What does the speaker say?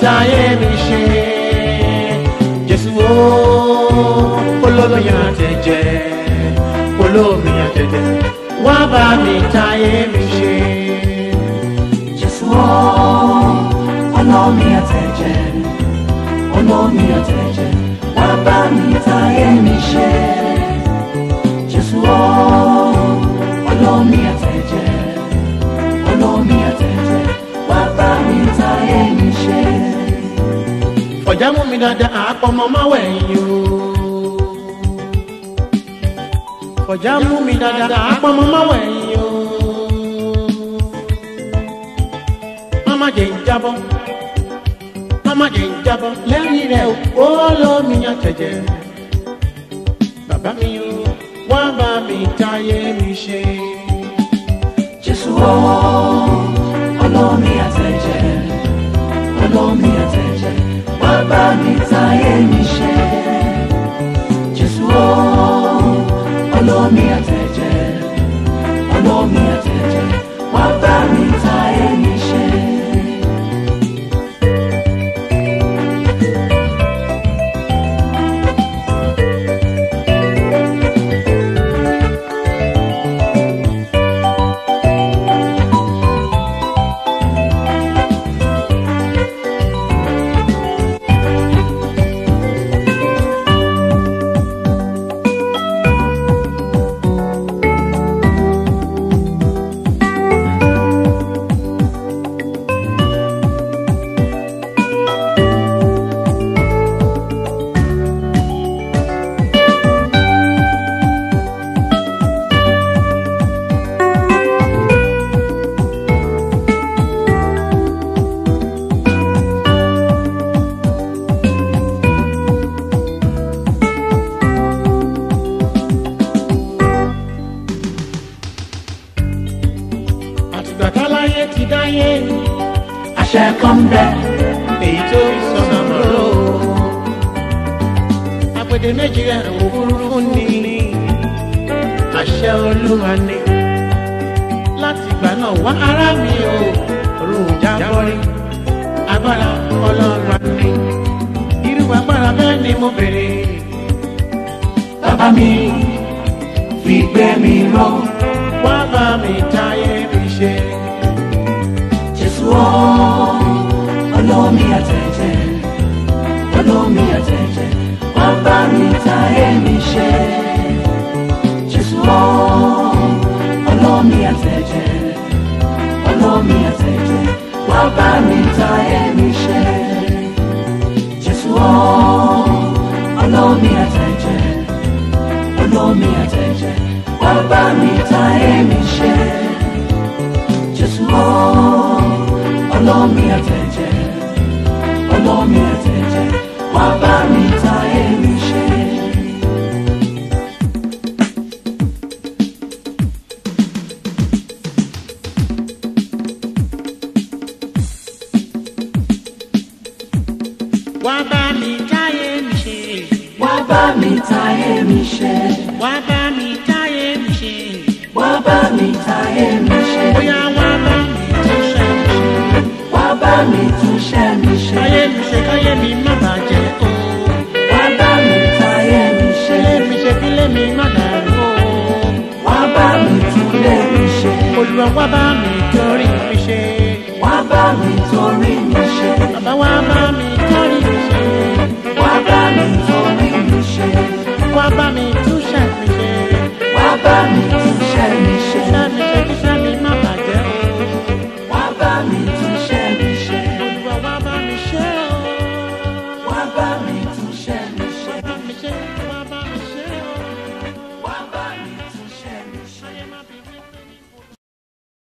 táyé mi ṣe. Jésù o, olómi àtẹ̀jẹ̀, olómi àtẹ̀jẹ̀, wá bá mi táyé mi ṣe. Jésù o, olómi àtẹ̀jẹ̀, olómi àtẹ̀jẹ̀, wá bá mi táyé mi ṣe. Jésù o, olómi àtẹ̀jẹ̀, olómi àtẹ̀jẹ̀, wá bá mi táyé mi ṣe. Fọ̀já mú mi dáadáa àpọ̀mọ́ má wẹ̀yìn o. Fọ̀já mú mi dáadáa àpọ̀mọ́ má wẹ̀yìn o. Máma jẹ́ ìjábọ̀, máma jẹ́ ìjábọ̀ lẹ́yìn rẹ̀ o, olómi àtẹ̀jẹ̀. Bàbá mi o, wá bá mi táyé mi ṣe. Jésù o, olómi àtẹ̀jẹ̀, olómi àtẹ̀jẹ̀, wá bá mi táyé mi ṣe. Jésù o, olómi àtẹ̀jẹ̀, olómi àtẹ̀jẹ̀, wá bá mi táyé mi ṣe. Àṣẹ kan bẹ Èyí tó sọ̀nà mọ́rọ́. Àpèdè méjì rẹ̀ òfurufú ni. Àṣẹ Olúwa ni. Láti ìgbà náà wá ará mi o. Òrùn jábọ́rí. Agbára Ọlọ́run ni. Irú agbára bẹ́ẹ̀ ni mo bèrè. bàbá mi fi gbé mi ró. Wá bá mi táyé mi ṣe. Jésù o, olómi àtẹ̀jẹ̀, olómi àtẹ̀jẹ̀, wá bá mi táyé mi ṣe. Jésù o, olómi àtẹ̀jẹ̀, olómi àtẹ̀jẹ̀, wá bá mi táyé mi ṣe. Jésù o, olómi àtẹ̀jẹ̀, olómi àtẹ̀jẹ̀, wá bá mi táyé mi ṣe. Jésù o, olómi àtẹ̀jẹ̀, olómi àtẹ̀jẹ̀, wá bá mi táyé mi ṣe. Wá bá mi táyé mi ṣe. Wá bá mi táyé mi ṣe. Wá bá mi táyé mi ṣe. Wá bá mi táyé mi ṣe. Bóyá wá bá mi túnṣe mi ṣe. Wá bá mi túnṣe mi ṣe. Táyé mi ṣe káyé mi má bàjẹ́ o. Wá bá mi táyé mi ṣe. Ilé mi ṣe kílé mi má dàrú o. Wá bá mi túnlé mi ṣe. Olúwa wá bá